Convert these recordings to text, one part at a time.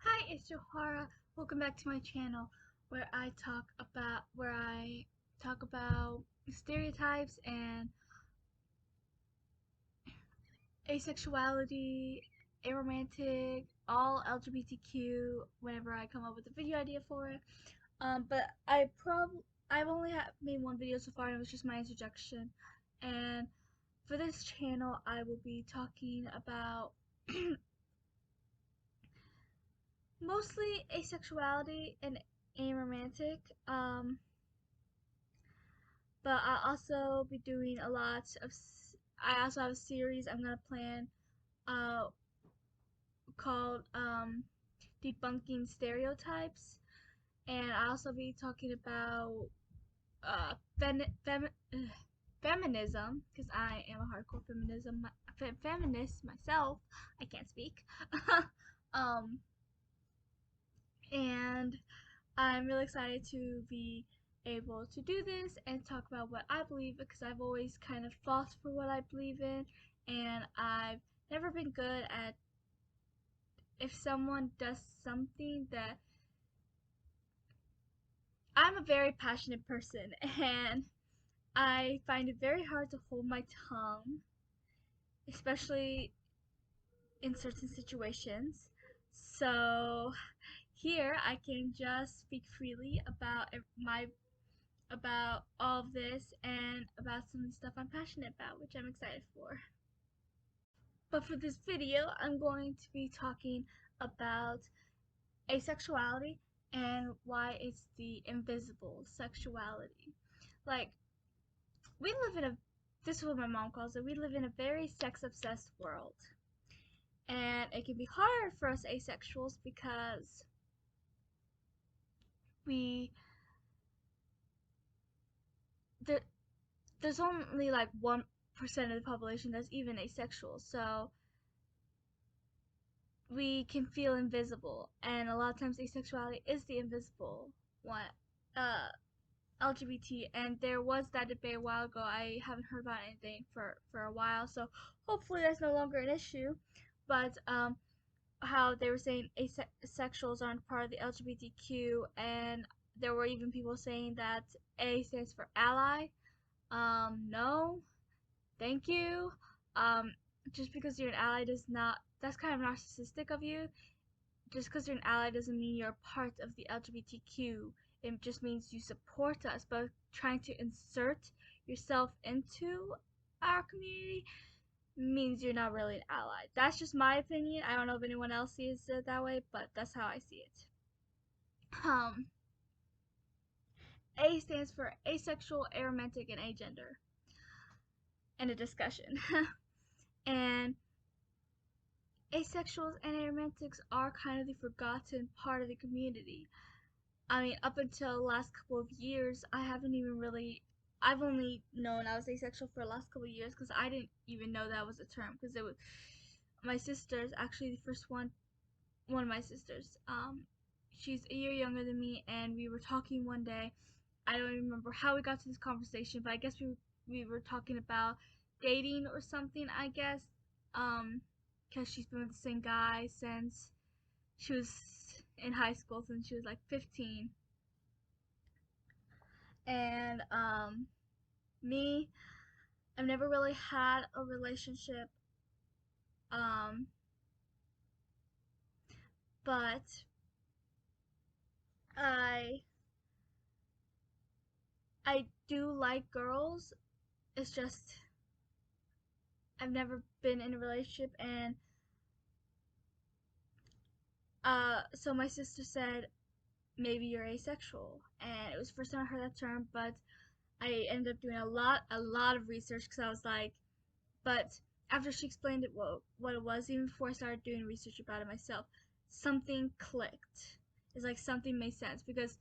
Hi, it's Johara. Welcome back to my channel where I talk about stereotypes and asexuality, aromantic, all LGBTQ whenever I come up with a video idea for it. But I've only made one video so far and it was just my introduction. And for this channel I will be talking about mostly asexuality and aromantic. But I'll also be doing a lot of. I also have a series I'm gonna plan uh, called debunking stereotypes, and I'll also be talking about uh, feminism because I am a hardcore feminist myself. I can't speak. um, and I'm really excited to be able to do this and talk about what I believe because I've always kind of fought for what I believe in, and I've never been good at if someone does something that I'm a very passionate person and I find it very hard to hold my tongue, especially in certain situations. So here I can just speak freely about all of this and about some of the stuff I'm passionate about, which I'm excited for. But for this video, I'm going to be talking about asexuality and why it's the invisible sexuality. Like, we live in a, this is what my mom calls it, we live in a very sex obsessed world. And it can be hard for us asexuals because we, there, there's only like 1% of the population that's even asexual. So we can feel invisible, and a lot of times asexuality is the invisible one, uh, LGBT. And there was that debate a while ago. I haven't heard about anything for a while, so hopefully that's no longer an issue. But how they were saying asexuals aren't part of the LGBTQ, and there were even people saying that A stands for ally. No, thank you. Um, just because you're an ally does not. That's kind of narcissistic of you. Just because you're an ally doesn't mean you're a part of the LGBTQ. It just means you support us, but trying to insert yourself into our community means you're not really an ally. That's just my opinion. I don't know if anyone else sees it that way, but that's how I see it. Um, A stands for asexual, aromantic, and agender. And a discussion. And asexuals and aromantics are kind of the forgotten part of the community. I mean, up until the last couple of years, I haven't even really. I've only known I was asexual for the last couple of years because I didn't even know that was a term because it was my sister's actually the first one of my sisters. She's a year younger than me, and we were talking one day. I don't even remember how we got to this conversation, but I guess we were talking about dating or something. I guess, because she's been with the same guy since she was in high school, since she was like 15. And me, I've never really had a relationship. Um, but I I do like girls. It's just I've never been in a relationship, and so my sister said maybe you're asexual, and it was the first time I heard that term, but I ended up doing a lot of research because I was like, but after she explained it what it was, even before I started doing research about it myself, something clicked. It's like something made sense because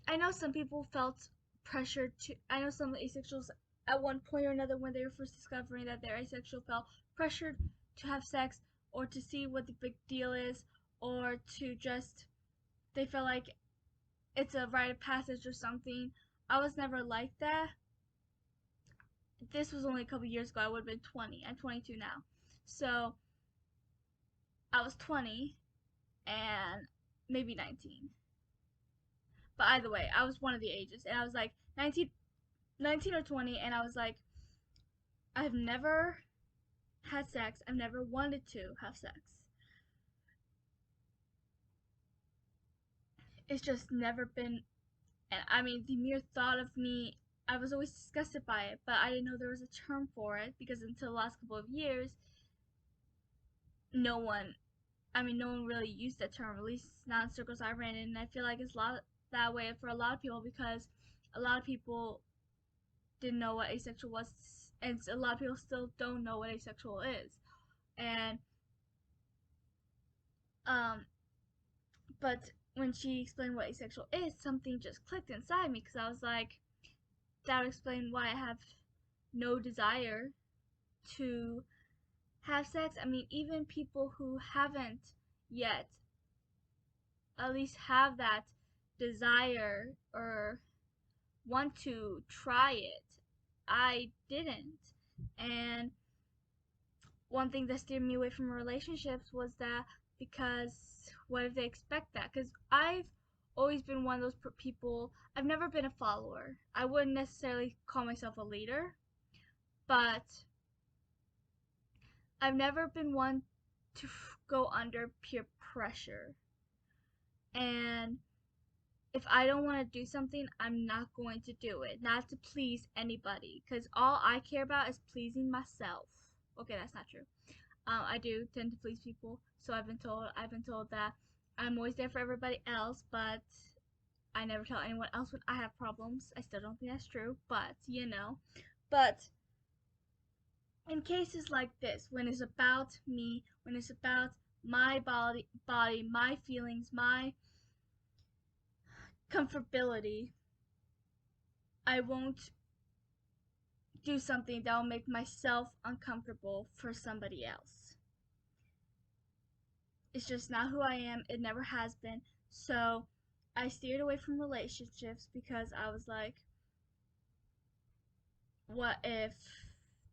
I know some people felt pressured to. I know some asexuals at one point or another when they were first discovering that they're asexual felt pressured to have sex or to see what the big deal is or to just they feel like it's a rite of passage or something. I was never like that. This was only a couple years ago. I would have been 20. I'm 22 now. So I was 20 and maybe 19. But either way, I was one of the ages, and I was like 19 or 20, and I was like, I've never had sex. I've never wanted to have sex. It's just never been, and I mean, the mere thought of me, I was always disgusted by it, but I didn't know there was a term for it because until the last couple of years, no one, no one really used that term, at least not in circles I ran in, and I feel like it's a lot that way for a lot of people because a lot of people didn't know what asexual was, and a lot of people still don't know what asexual is. And um, but when she explained what asexual is, something just clicked inside me because I was like, that would explain why I have no desire to have sex. I mean, even people who haven't yet at least have that desire or want to try it. I didn't. And one thing that steered me away from relationships was that because what if they expect that? Because I've always been one of those people, I've never been a follower. I wouldn't necessarily call myself a leader, but I've never been one to go under peer pressure. And if I don't want to do something, I'm not going to do it. Not to please anybody, because all I care about is pleasing myself. Okay, that's not true. I do tend to please people, so I've been told that I'm always there for everybody else, but I never tell anyone else when I have problems. I still don't think that's true, but you know. But in cases like this, when it's about me, when it's about my body, my feelings, my comfortability, I won't do something that will make myself uncomfortable for somebody else. It's just not who I am. It never has been. So I steered away from relationships because I was like, what if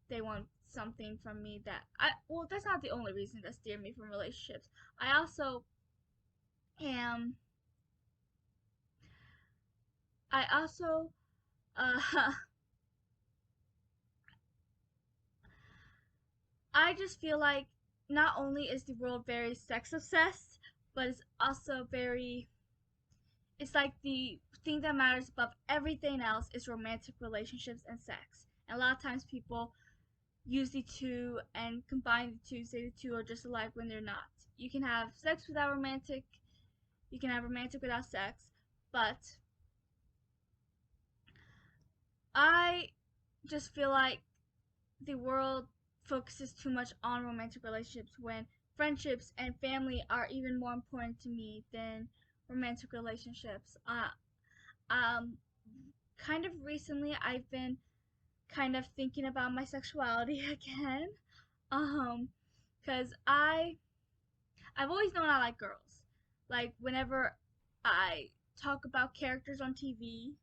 they want something from me that well, that's not the only reason that steered me from relationships. I also am I also uh I just feel like not only is the world very sex obsessed, but it's also very, it's like the thing that matters above everything else is romantic relationships and sex. And a lot of times people use the two and combine the two, say the two are just alike when they're not. You can have sex without romantic, you can have romantic without sex, but I just feel like the world focuses too much on romantic relationships when friendships and family are even more important to me than romantic relationships. Um, Kind of recently, I've been kind of thinking about my sexuality again. Cause I've always known I like girls. Like whenever I talk about characters on TV,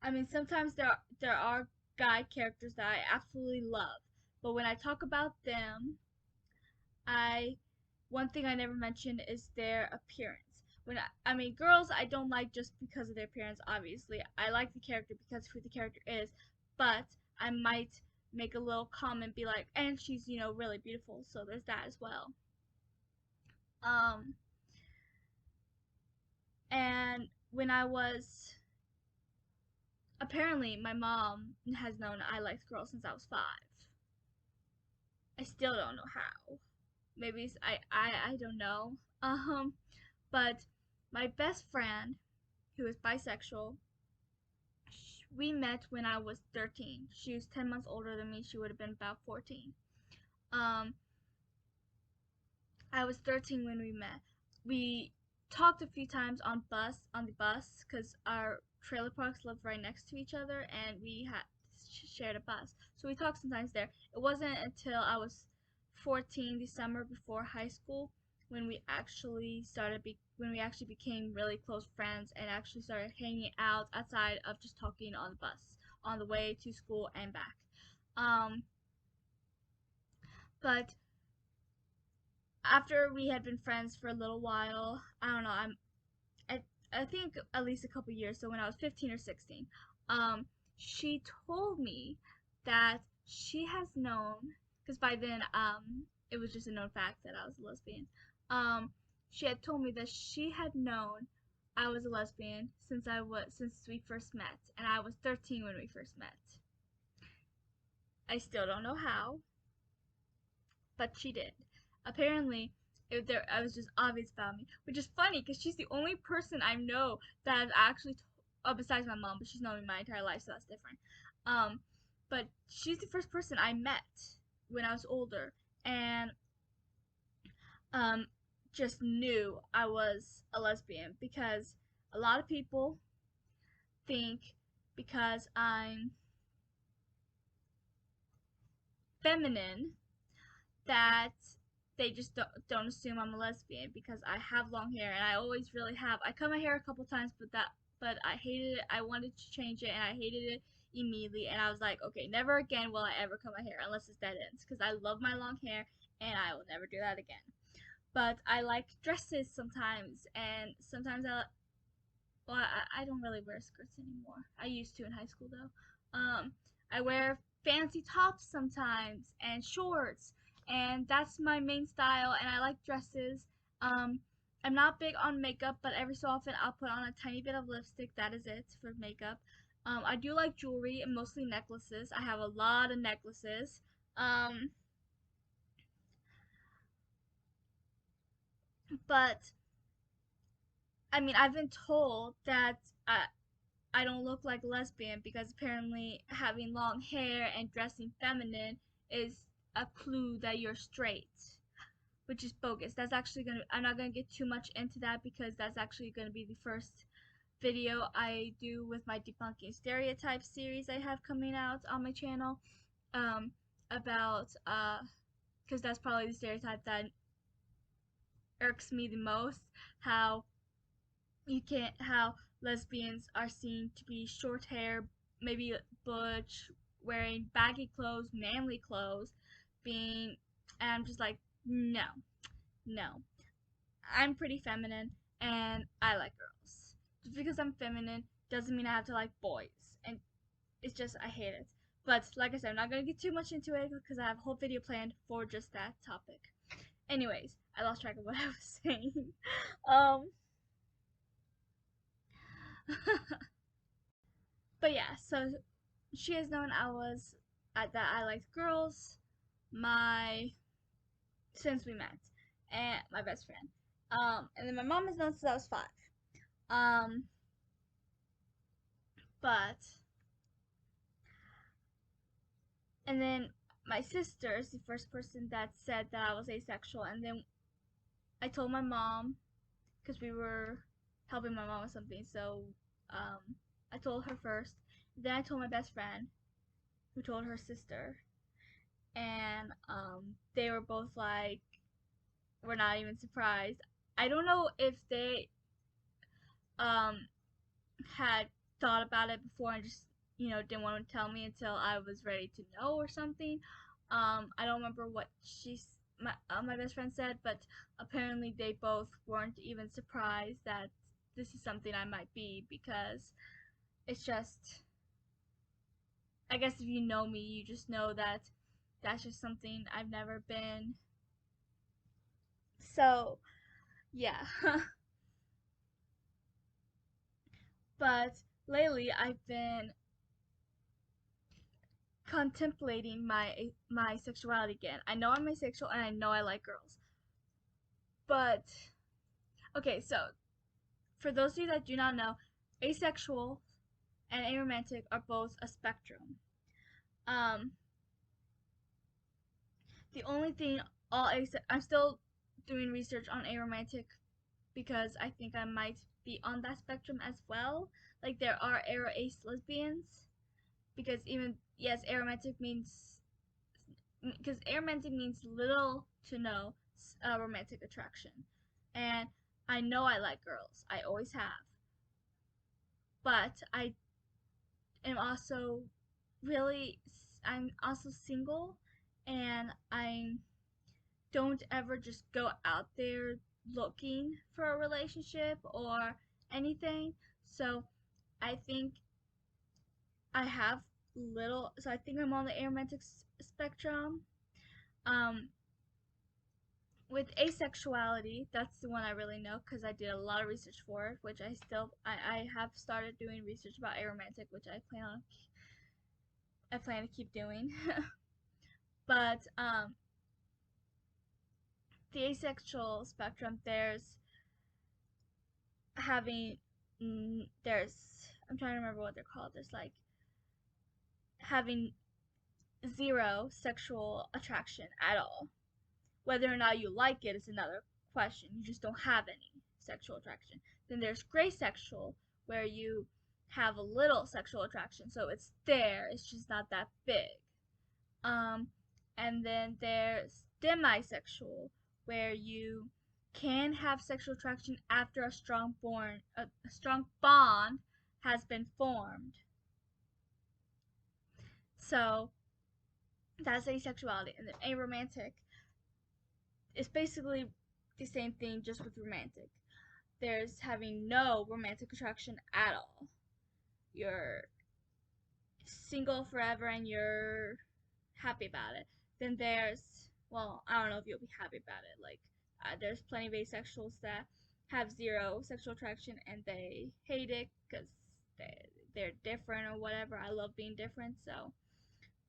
I mean sometimes there are guy characters that I absolutely love, but when I talk about them, I one thing I never mention is their appearance. I mean girls I don't like just because of their appearance obviously. I like the character because of who the character is, but I might make a little comment be like and she's, really beautiful, so there's that as well. Um and when I was apparently my mom has known I liked girls since I was 5. I still don't know how. Maybe I don't know. But my best friend, who is bisexual, we met when I was 13. She was 10 months older than me. She would have been about 14. Um, I was 13 when we met. We talked a few times on the bus, because our trailer parks lived right next to each other, and we had shared a bus. So we talked sometimes there. It wasn't until I was 14, the summer before high school, when we actually when we actually became really close friends and actually started hanging out outside of just talking on the bus on the way to school and back. Um, but after we had been friends for a little while, I don't know, I, I think at least a couple years, so when I was 15 or 16, um, she told me that she has known, because by then, it was just a known fact that I was a lesbian. Um, she had told me that she had known I was a lesbian since we first met, and I was 13 when we first met. I still don't know how, but she did. Apparently, I was just obvious about me, which is funny because she's the only person I know that I've actually, besides my mom, but she's known me my entire life, so that's different. Um, but she's the first person I met when I was older, and um, just knew I was a lesbian because a lot of people think because I'm feminine that they just don't assume I'm a lesbian because I have long hair and I always really have. I cut my hair a couple times, but I hated it. I wanted to change it and I hated it immediately. And I was like, okay, never again will I ever cut my hair unless it's dead ends because I love my long hair and I will never do that again. But I like dresses sometimes, and sometimes I don't really wear skirts anymore. I used to in high school though. I wear fancy tops sometimes and shorts, and that's my main style. And I like dresses. Um, I'm not big on makeup, but every so often I'll put on a tiny bit of lipstick. That is it for makeup. I do like jewelry and mostly necklaces. I have a lot of necklaces. Um, but I mean, I've been told that I don't look like a lesbian because apparently having long hair and dressing feminine is a clue that you're straight, which is bogus. That's actually gonna, I'm not gonna get too much into that because that's actually gonna be the first video I do with my debunking stereotypes series I have coming out on my channel. Um, about because that's probably the stereotype that irks me the most. How you can't how lesbians are seen to be short hair, maybe butch, wearing baggy clothes, manly clothes, being and I'm just like, no, no. I'm pretty feminine and I like girls. Just because I'm feminine doesn't mean I have to like boys. And it's just I hate it. But like I said, I'm not gonna get too much into it because I have a whole video planned for just that topic. Anyways, I lost track of what I was saying. um But yeah, so she has known that I liked girls, my since we met, and my best friend. And then my mom has known since I was 5. Um, but and then my sister is the first person that said that I was asexual, and then I told my mom because we were helping my mom with something, so I told her first. Then I told my best friend, who told her sister, and they were both like, we're not even surprised. I don't know if they um had thought about it before and just didn't want to tell me until I was ready to know or something. I don't remember what my best friend said, but apparently they both weren't even surprised that this is something I might be because it's just I guess if you know me, you just know that that's just something I've never been. So, yeah. But lately I've been contemplating my sexuality again. I know I'm asexual and I know I like girls. But okay, so for those of you that do not know, asexual and aromantic are both a spectrum. Um the only thing I'm still doing research on aromantic because I think I might be on that spectrum as well. Like there are ace lesbians because even yes, aromantic means because aromantic means little to no romantic attraction. And I know I like girls. I always have. But I am also really I'm also single and I'm don't ever just go out there looking for a relationship or anything. So I think I have so I think I'm on the aromantic spectrum. Um, with asexuality, that's the one I really know because I did a lot of research for it, which I have started doing research about aromantic, which I plan to keep doing. But the asexual spectrum, having there's I'm trying to remember what they're called. There's like having zero sexual attraction at all. Whether or not you like it is another question. You just don't have any sexual attraction. Then there's gray sexual, where you have a little sexual attraction, so it's there, it's just not that big. Um, and then there's demisexual, where you can have sexual attraction after a strong bond has been formed. So that's asexuality, and then aromantic is basically the same thing, just with romantic. There's having no romantic attraction at all. You're single forever and you're happy about it. Then well, I don't know if you'll be happy about it. Like, there's plenty of asexuals that have zero sexual attraction and they hate it because they're different or whatever. I love being different, so.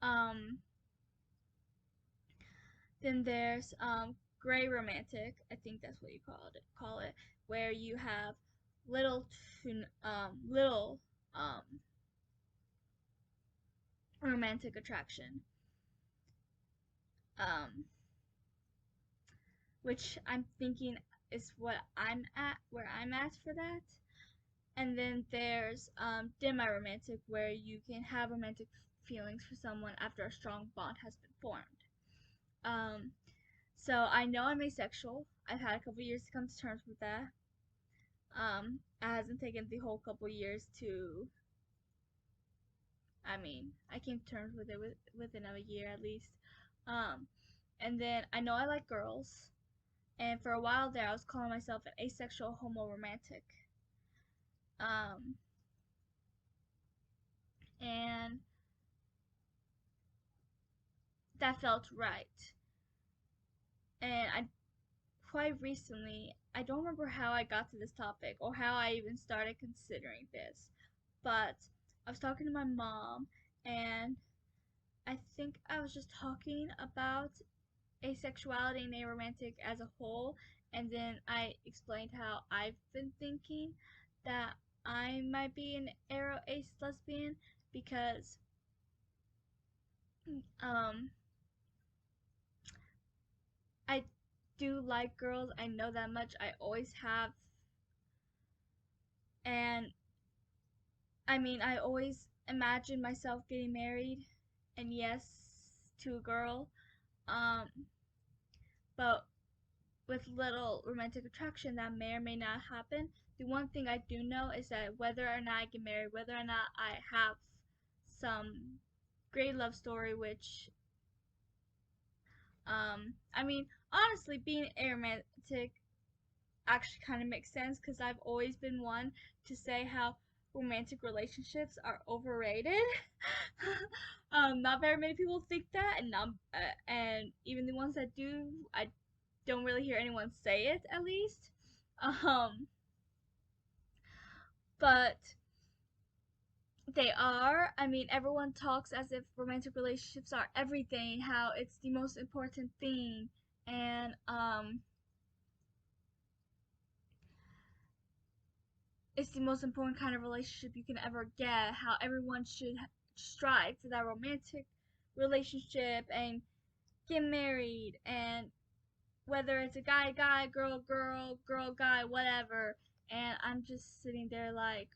Um, then there's gray romantic. I think that's what you call it, where you have little little um romantic attraction. Um, which I'm thinking is where I'm at for that. And then there's demi-romantic, where you can have romantic feelings for someone after a strong bond has been formed. Um, so I know I'm asexual. I've had a couple years to come to terms with that. It hasn't taken the whole couple years to. I mean, I came to terms with it within a year at least. Um, and then I know I like girls. And for a while there, I was calling myself an asexual homoromantic. Um, and that felt right. And quite recently, I don't remember how I got to this topic or how I even started considering this, but I was talking to my mom, and I think I was just talking about asexuality and aromantic as a whole, and then I explained how I've been thinking that I might be an aro ace lesbian because um I do like girls. I know that much. I always have. And I mean, I always imagine myself getting married, and yes, to a girl. Um, but with little romantic attraction, that may or may not happen. The one thing I do know is that whether or not I get married, whether or not I have some great love story, which, I mean, honestly, being aromantic actually kind of makes sense because I've always been one to say how romantic relationships are overrated. Not very many people think that, and even the ones that do, I don't really hear anyone say it at least. Um, but they are. I mean, everyone talks as if romantic relationships are everything, how it's the most important thing, and it's the most important kind of relationship you can ever get. How everyone should strive for that romantic relationship and get married, and whether it's a guy, girl, guy, whatever. And I'm just sitting there like,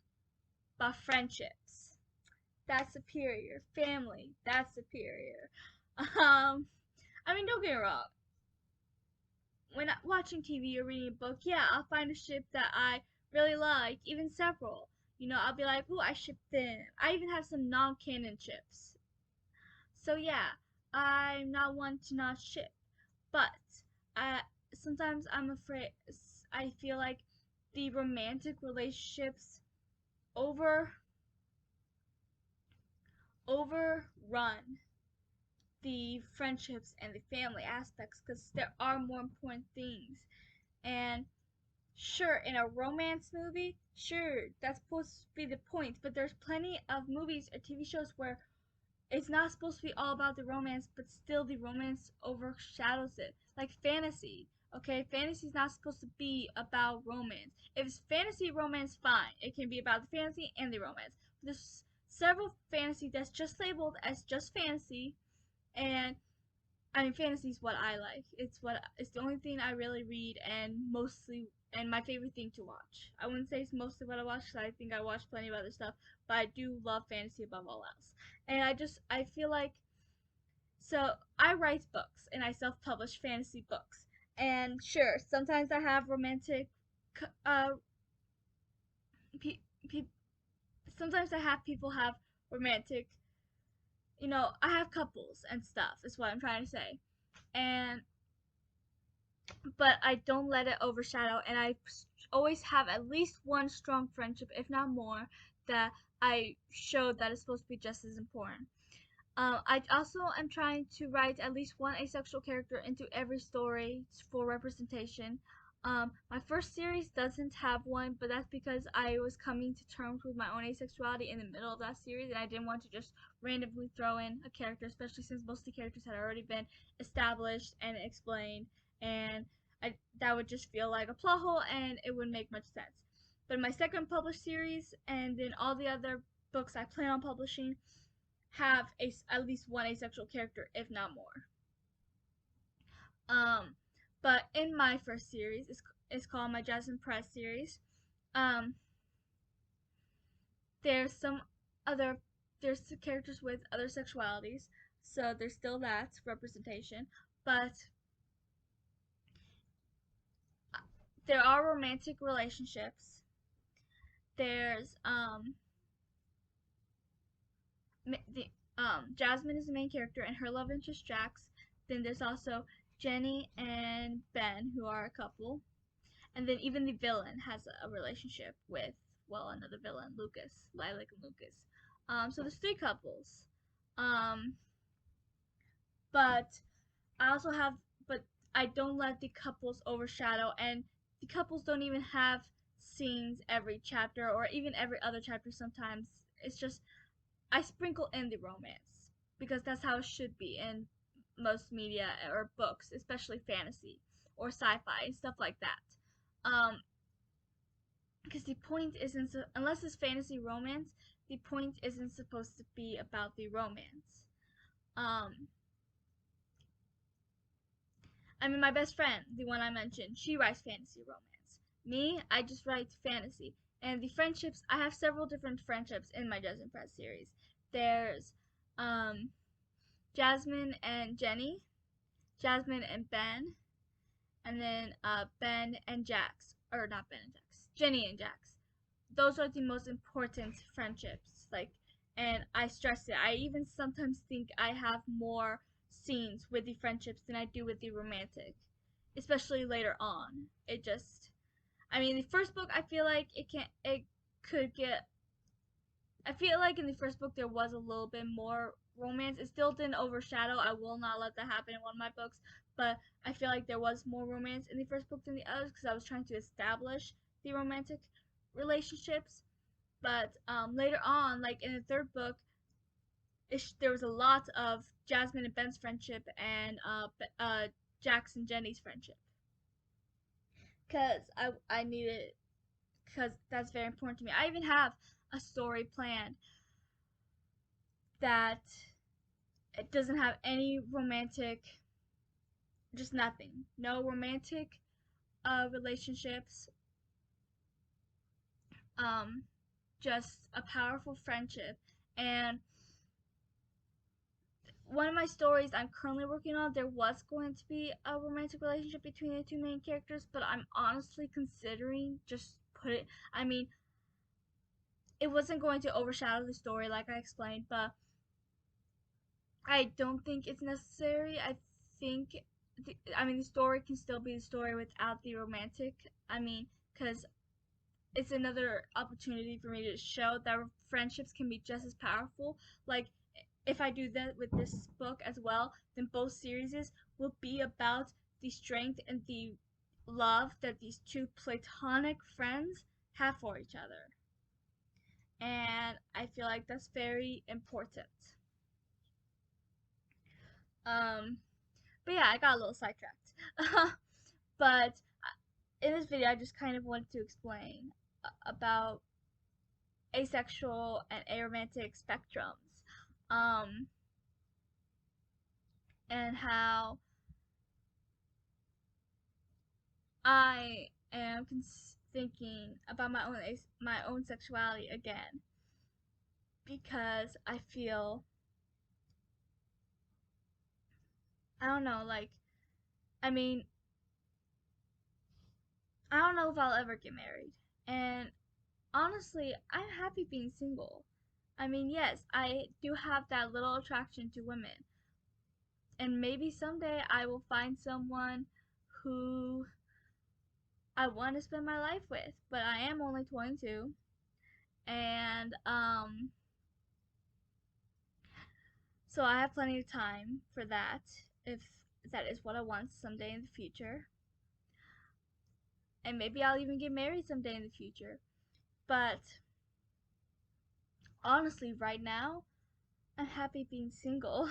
but friendships, that's superior. Family, that's superior. Um, I mean, don't get me wrong. When watching TV or reading a book, yeah, I'll find a ship that I really like, even several. You know, I'll be like, ooh, I ship them. I even have some non-canon ships. So yeah, I'm not one to not ship. But I sometimes I'm afraid. I feel like the romantic relationships over overrun the friendships and the family aspects because there are more important things. And sure, in a romance movie, sure, that's supposed to be the point, but there's plenty of movies or TV shows where it's not supposed to be all about the romance, but still the romance overshadows it. Like fantasy. Okay, fantasy is not supposed to be about romance. If it's fantasy romance, fine. It can be about the fantasy and the romance. There's several fantasy that's just labeled as just fantasy, and I mean fantasy is what I like. It's the only thing I really read and mostly and my favorite thing to watch. I wouldn't say it's mostly what I watch because I think I watch plenty of other stuff, but I do love fantasy above all else. And I feel like so I write books and I self-publish fantasy books. And sure, sometimes I have romantic uh pe- pe- sometimes I have people have romantic, I have couples and stuff is what I'm trying to say. And but I don't let it overshadow, and I always have at least one strong friendship, if not more, that I show that is supposed to be just as important. I also am trying to write at least one asexual character into every story for representation. My first series doesn't have one, but that's because I was coming to terms with my own asexuality in the middle of that series, and I didn't want to just randomly throw in a character, especially since most of the characters had already been established and explained, and that would just feel like a plot hole, and it wouldn't make much sense. But in my second published series, and then all the other books I plan on publishing, have at least one asexual character, if not more. Um, but in my first series, it's called my Jasmine Press series. Um, there's some other there's characters with other sexualities, so there's still that representation. But there are romantic relationships. There's the Jasmine is the main character and her love interest Jax. Then there's also Jenny and Ben who are a couple. And then even the villain has a relationship with, well, another villain, Lucas, Lilac and Lucas. So there's three couples. Um, but I also have, but I don't let the couples overshadow, and the couples don't even have scenes every chapter or even every other chapter sometimes. It's just, I sprinkle in the romance because that's how it should be in most media or books, especially fantasy or sci-fi and stuff like that. Because the point isn't unless it's fantasy romance, the point isn't supposed to be about the romance. Um, I mean, my best friend, the one I mentioned, she writes fantasy romance. Me, I just write fantasy. And the friendships, I have several different friendships in my Jasmine Press series. There's um, Jasmine and Jenny, Jasmine and Ben, and then Ben and Jax, or not Ben and Jax, Jenny and Jax. Those are the most important friendships. And I stress it. I even sometimes think I have more scenes with the friendships than I do with the romantic, especially later on. I mean, the first book, I feel like it could get. I feel like in the first book there was a little bit more romance. It still didn't overshadow. I will not let that happen in one of my books, but I feel like there was more romance in the first book than the others because I was trying to establish the romantic relationships. But later on, like in the third book, there was a lot of Jasmine and Ben's friendship and Jax and Jenny's friendship. Because I needed, because that's very important to me. I even have a story planned that it doesn't have any romantic, just nothing. No romantic relationships. Um, just a powerful friendship. And one of my stories I'm currently working on, there was going to be a romantic relationship between the two main characters, but I'm honestly considering just put it. I mean, it wasn't going to overshadow the story like I explained, but I don't think it's necessary. I think the story can still be the story without the romantic. Because it's another opportunity for me to show that friendships can be just as powerful. Like, if I do that with this book as well, then both series will be about the strength and the love that these two platonic friends have for each other. And I feel like that's very important. Um, but yeah, I got a little sidetracked. But in this video, I just kind of wanted to explain about asexual and aromantic spectrums, um, and how I am thinking about my own sexuality again, because I feel, I don't know, like, I mean, I don't know if I'll ever get married, and honestly, I'm happy being single. Yes, I do have that little attraction to women, and maybe someday I will find someone who I want to spend my life with, but I am only 22, and so I have plenty of time for that, if that is what I want someday in the future. And maybe I'll even get married someday in the future. But honestly, right now, I'm happy being single.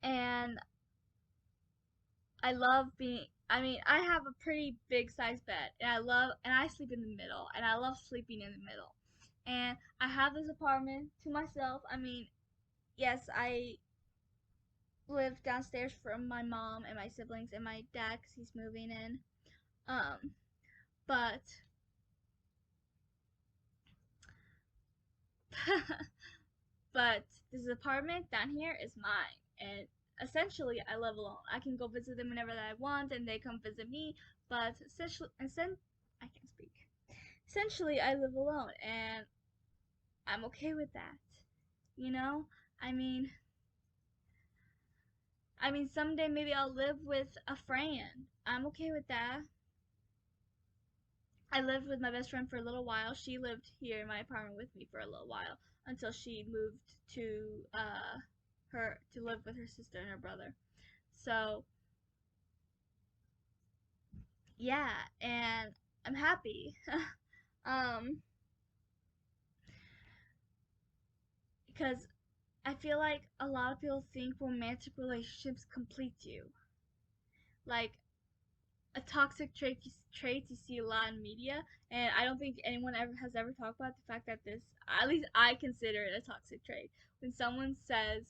And I love being, I have a pretty big size bed, and I sleep in the middle, and I love sleeping in the middle. And I have this apartment to myself. Yes, I live downstairs from my mom and my siblings and my dad because he's moving in. Um, but but this apartment down here is mine, and essentially I live alone. I can go visit them whenever I want, and they come visit me. But I can't speak. Essentially, I live alone, and I'm okay with that. You know, I mean, someday maybe I'll live with a friend. I'm okay with that. I lived with my best friend for a little while. She lived here in my apartment with me for a little while until she moved to her to live with her sister and her brother. So yeah, and I'm happy. um, because I feel like a lot of people think romantic relationships complete you. Like, a toxic trait you see a lot in media, and I don't think anyone ever has ever talked about the fact that this, at least I consider it a toxic trait. When someone says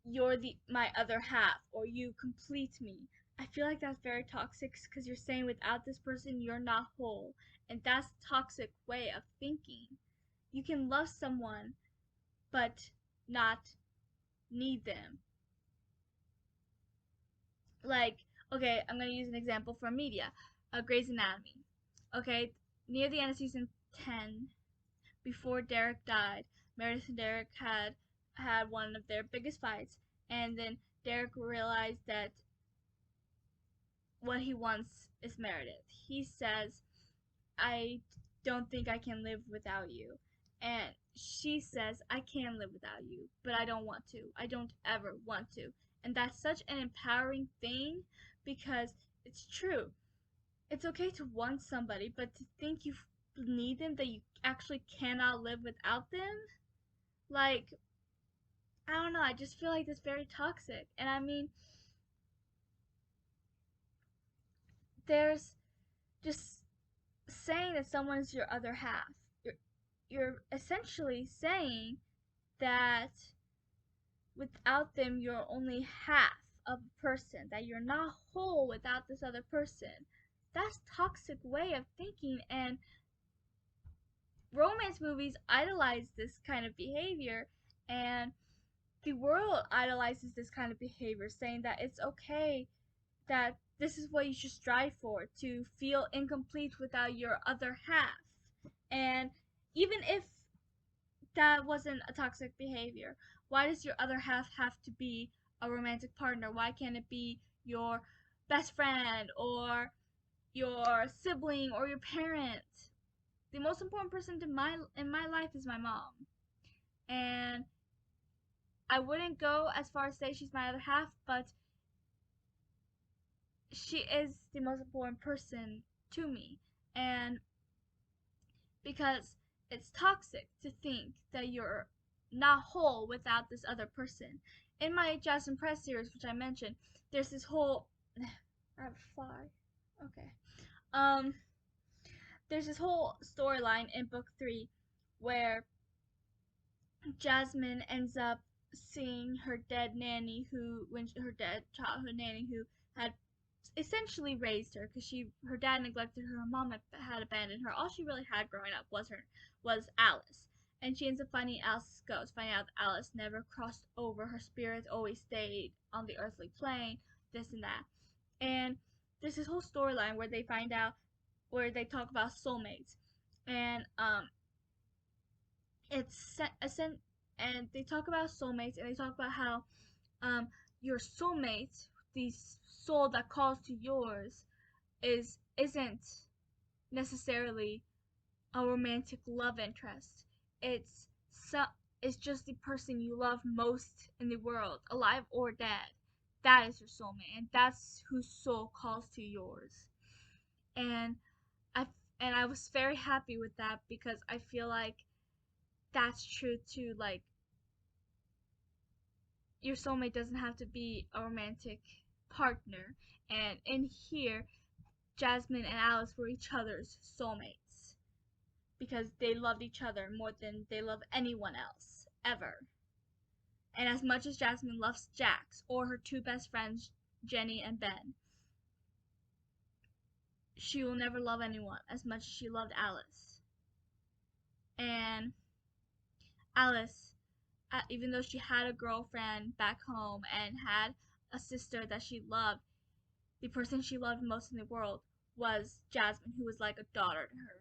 you're the my other half, or you complete me, I feel like that's very toxic, because you're saying without this person you're not whole, and that's a toxic way of thinking. You can love someone but not need them. Like, okay, I'm gonna use an example from media. Grey's Anatomy. Okay, near the end of season 10, before Derek died, Meredith and Derek had one of their biggest fights, and then Derek realized that what he wants is Meredith. He says, I don't think I can live without you. And she says, I can live without you, but I don't want to. I don't ever want to. And that's such an empowering thing, because it's true. It's okay to want somebody, but to think you need them, that you actually cannot live without them, like, I don't know. I just feel like that's very toxic. And there's just saying that someone's your other half. You're, you're essentially saying that without them you're only half of a person, that you're not whole without this other person. That's toxic way of thinking, and romance movies idolize this kind of behavior, and the world idolizes this kind of behavior, saying that it's okay, that this is what you should strive for, to feel incomplete without your other half. And even if that wasn't a toxic behavior, why does your other half have to be a romantic partner? Why can't it be your best friend or your sibling or your parent? The most important person in my life is my mom. And I wouldn't go as far as say she's my other half, but she is the most important person to me. And because it's toxic to think that you're not whole without this other person. In my Jasmine Press series, which I mentioned, there's this whole I have a fly. Okay. Um there's this whole storyline in book 3 where Jasmine ends up seeing her dead nanny her dead childhood nanny who had essentially raised her because her dad neglected her mom had abandoned her. All she really had growing up was Alice, and she ends up finding Alice's ghost, finding out that Alice never crossed over, her spirit always stayed on the earthly plane, this and that. And there's this whole storyline where they talk about soulmates, and it's and they talk about soulmates, and they talk about how um your soulmate, the soul that calls to yours, isn't necessarily a romantic love interest. It's so it's just the person you love most in the world, alive or dead. That is your soulmate, and that's whose soul calls to yours. And I and I was very happy with that because I feel like that's true too. Like, your soulmate doesn't have to be a romantic partner. And in here, Jasmine and Alice were each other's soulmates because they loved each other more than they love anyone else ever. And as much as Jasmine loves Jax or her two best friends, Jenny and Ben, she will never love anyone as much as she loved Alice. And Alice, even though she had a girlfriend back home and had a sister that she loved, the person she loved most in the world was Jasmine, who was like a daughter to her.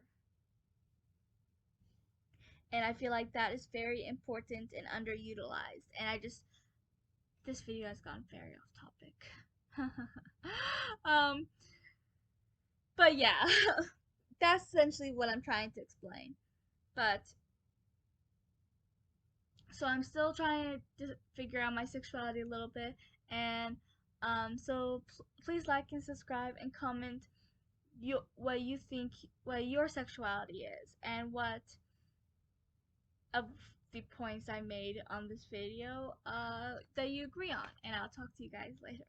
And I feel like that is very important and underutilized. And this video has gone very off topic. um, but yeah, that's essentially what I'm trying to explain. But so I'm still trying to figure out my sexuality a little bit, and so please like and subscribe and comment what you think, what your sexuality is, and what of the points I made on this video that you agree on, and I'll talk to you guys later.